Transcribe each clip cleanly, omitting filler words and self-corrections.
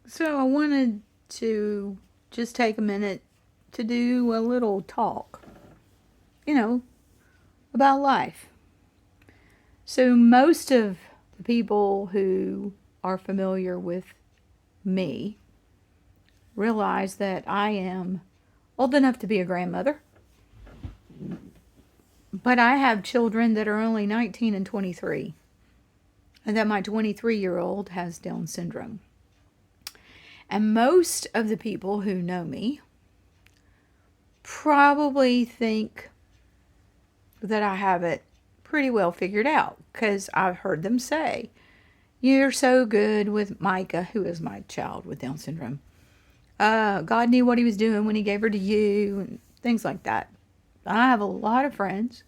So I wanted to just take a minute to do a little talk, you know, about life. So most of the people who are familiar with me realize that I am old enough to be a grandmother, but I have children that are only 19 and 23, and that my 23-year-old has Down syndrome. And most of the people who know me probably think that I have it pretty well figured out because I've heard them say, "You're so good with Micah," who is my child with Down syndrome. God knew what he was doing when he gave her to you, and things like that. I have a lot of friends.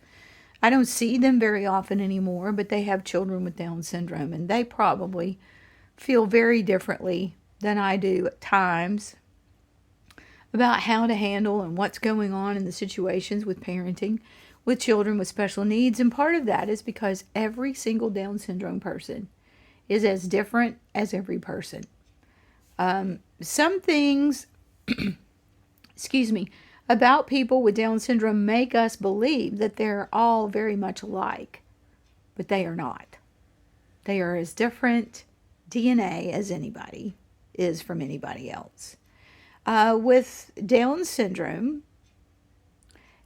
I don't see them very often anymore, but they have children with Down syndrome, and they probably feel very differently than I do at times about how to handle and what's going on in the situations with parenting with children with special needs. And part of that is because every single Down syndrome person is as different as every person. Some things, excuse me, about people with Down syndrome make us believe that they're all very much alike, but they are not. They are as different DNA as anybody is from anybody else. With Down syndrome,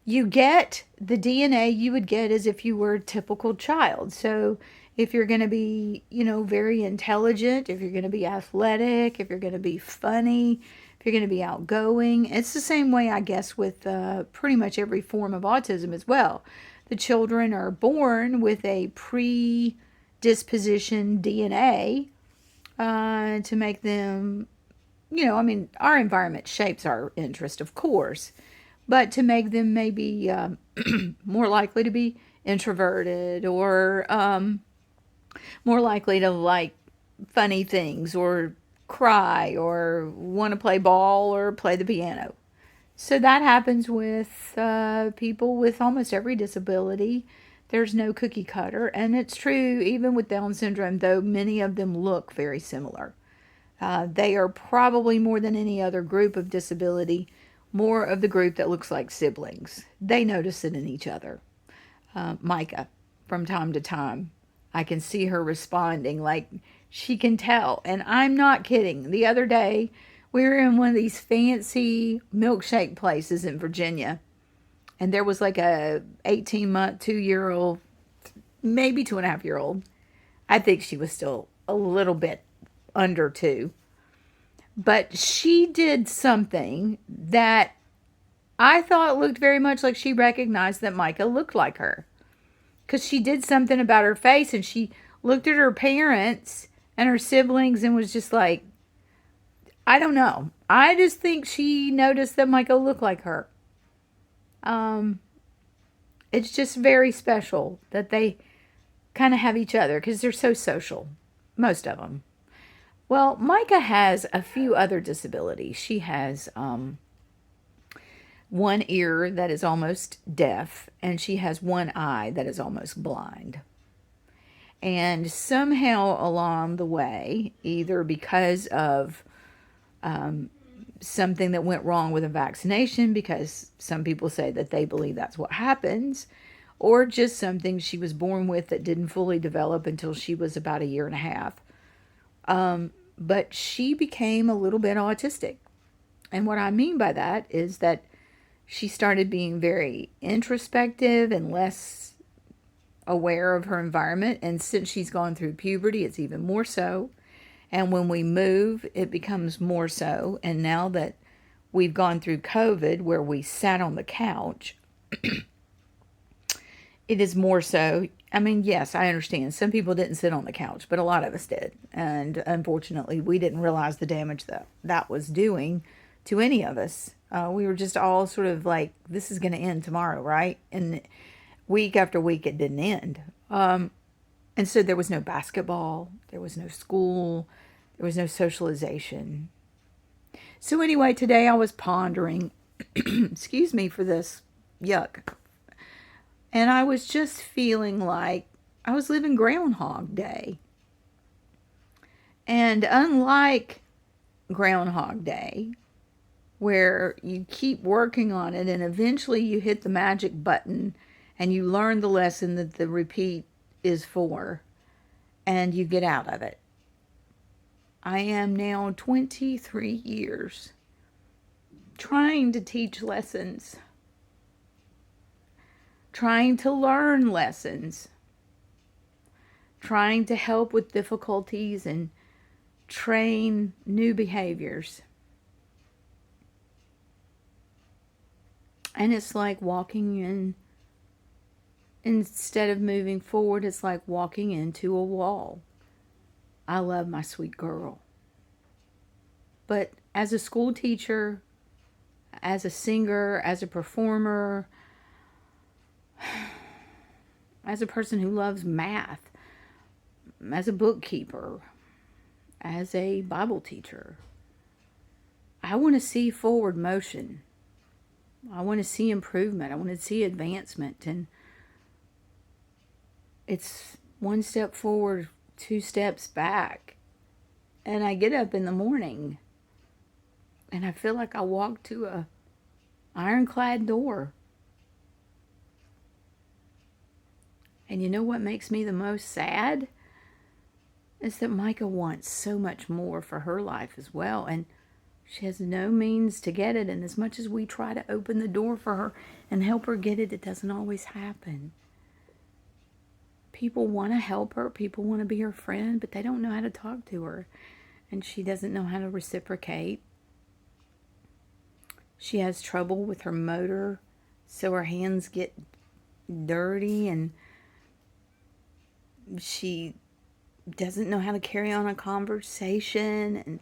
you get the DNA you would get as if you were a typical child. So if you're going to be, very intelligent, if you're going to be athletic, if you're going to be funny, if you're going to be outgoing, it's the same way, I guess, with pretty much every form of autism as well. The children are born with a predisposition DNA to make them, our environment shapes our interest, of course, but to make them maybe more likely to be introverted or more likely to like funny things or cry or want to play ball or play the piano. So that happens with people with almost every disability. There's no cookie cutter. And it's true even with Down syndrome, though many of them look very similar. They are probably more than any other group of disability, more of the group that looks like siblings. They notice it in each other. Micah, from time to time, I can see her responding like she can tell. And I'm not kidding. The other day, we were in one of these fancy milkshake places in Virginia, and there was like a 18-month, 2-year old, maybe 2.5-year old. I think she was still a little bit under 2. But she did something that I thought looked very much like she recognized that Micah looked like her. Because she did something about her face and she looked at her parents and her siblings and was just like, I don't know. I just think she noticed that Micah looked like her. It's just very special that they kind of have each other because they're so social, most of them. Well, Micah has a few other disabilities. She has one ear that is almost deaf, and she has one eye that is almost blind. And somehow along the way, either because of something that went wrong with a vaccination, because some people say that they believe that's what happens, or just something she was born with that didn't fully develop until she was about a year and a half. But she became a little bit autistic. And what I mean by that is that she started being very introspective and less aware of her environment. And since she's gone through puberty, it's even more so. And when we move, it becomes more so. And now that we've gone through COVID, where we sat on the couch, it is more so. I mean, yes, I understand. Some people didn't sit on the couch, but a lot of us did. And unfortunately, we didn't realize the damage that that was doing to any of us. We were just all sort of like, this is going to end tomorrow, right? And week after week, it didn't end. And so there was no basketball, there was no school, there was no socialization. So anyway, today I was pondering, excuse me for this, yuck. And I was just feeling like I was living Groundhog Day. And unlike Groundhog Day, where you keep working on it and eventually you hit the magic button and you learn the lesson that the repeat is for and you get out of it. I am now 23 years trying to teach lessons, trying to learn lessons, trying to help with difficulties and train new behaviors. And it's like walking in, instead of moving forward, it's like walking into a wall. I love my sweet girl. But as a school teacher, as a singer, as a performer, as a person who loves math, as a bookkeeper, as a Bible teacher, I want to see forward motion. I want to see improvement. I want to see advancement. And it's one step forward, two steps back. And I get up in the morning and I feel like I walk to a ironclad door. And you know what makes me the most sad? Is that Micah wants so much more for her life as well. And she has no means to get it. And as much as we try to open the door for her and help her get it, it doesn't always happen. People want to help her. People want to be her friend, but they don't know how to talk to her. And she doesn't know how to reciprocate. She has trouble with her motor, so her hands get dirty, and she doesn't know how to carry on a conversation. And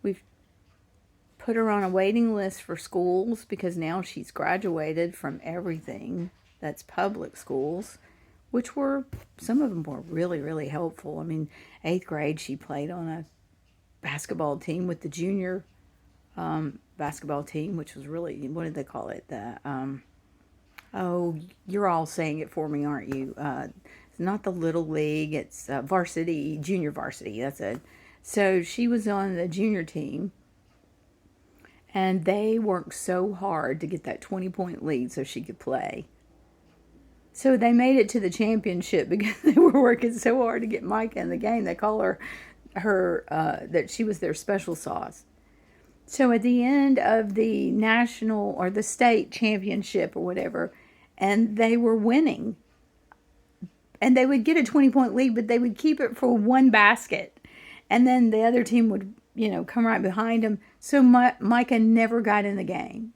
we've put her on a waiting list for schools because now she's graduated from everything that's public schools, which were, some of them were really, really helpful. I mean, 8th grade, she played on a basketball team with the junior basketball team, which was really, what did they call it? Oh, you're all saying it for me, aren't you? It's not the little league, it's varsity, junior varsity, that's it. So she was on the junior team, and they worked so hard to get that 20-point lead so she could play. So they made it to the championship because they were working so hard to get Micah in the game. They call her that she was their special sauce. So at the end of the national or the state championship or whatever, and they were winning, and they would get a 20-point lead, but they would keep it for one basket, and then the other team would, come right behind them. So Micah never got in the game.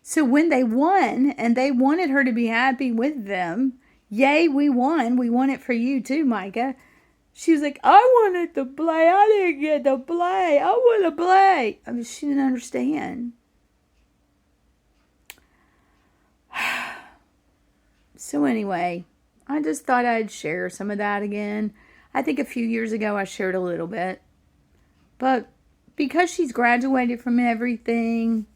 So when they won, and they wanted her to be happy with them, yay, we won. We won it for you too, Micah. She was like, I wanted to play. I didn't get to play. I want to play. I mean, she didn't understand. So anyway, I just thought I'd share some of that again. I think a few years ago I shared a little bit. But because she's graduated from everything,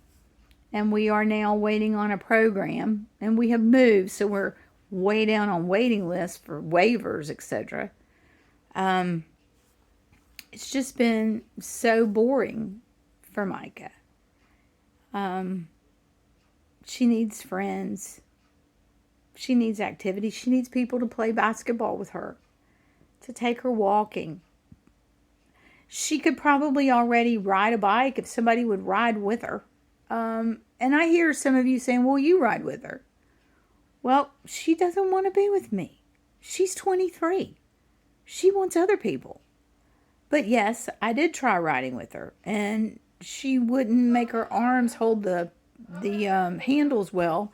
and we are now waiting on a program, and we have moved, so we're way down on waiting lists for waivers, etc. It's just been so boring for Micah. She needs friends. She needs activity. She needs people to play basketball with her, to take her walking. She could probably already ride a bike if somebody would ride with her. And I hear some of you saying, well, you ride with her. Well, she doesn't want to be with me. She's 23. She wants other people. But yes, I did try riding with her, and she wouldn't make her arms hold the handles well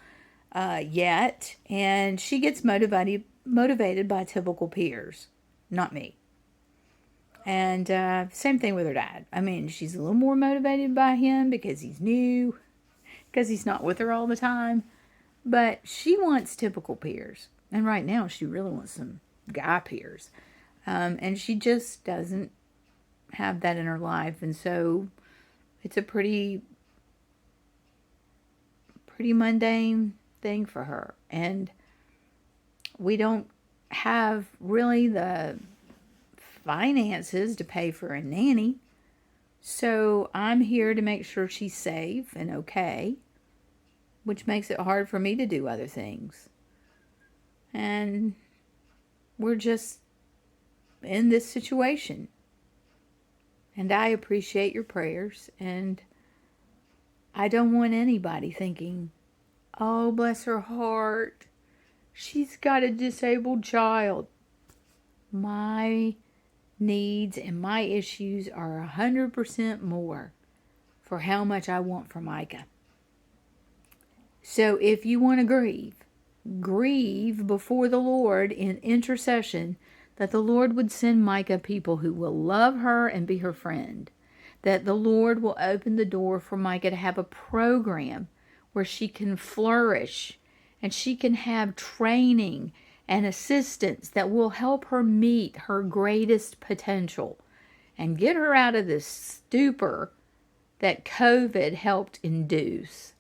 yet, and she gets motivated by typical peers, not me. And same thing with her dad. I mean, she's a little more motivated by him because he's new, because he's not with her all the time. But she wants typical peers, and right now she really wants some guy peers. And she just doesn't have that in her life. And so it's a pretty mundane thing for her. And we don't have really the finances to pay for a nanny. So I'm here to make sure she's safe and okay, which makes it hard for me to do other things. And we're just in this situation. And I appreciate your prayers, and I don't want anybody thinking, oh, bless her heart, she's got a disabled child. My needs and my issues are 100% more for how much I want for Micah. So if you want to grieve before the Lord in intercession, that the Lord would send Micah people who will love her and be her friend. That the Lord will open the door for Micah to have a program where she can flourish and she can have training and assistance that will help her meet her greatest potential and get her out of this stupor that COVID helped induce.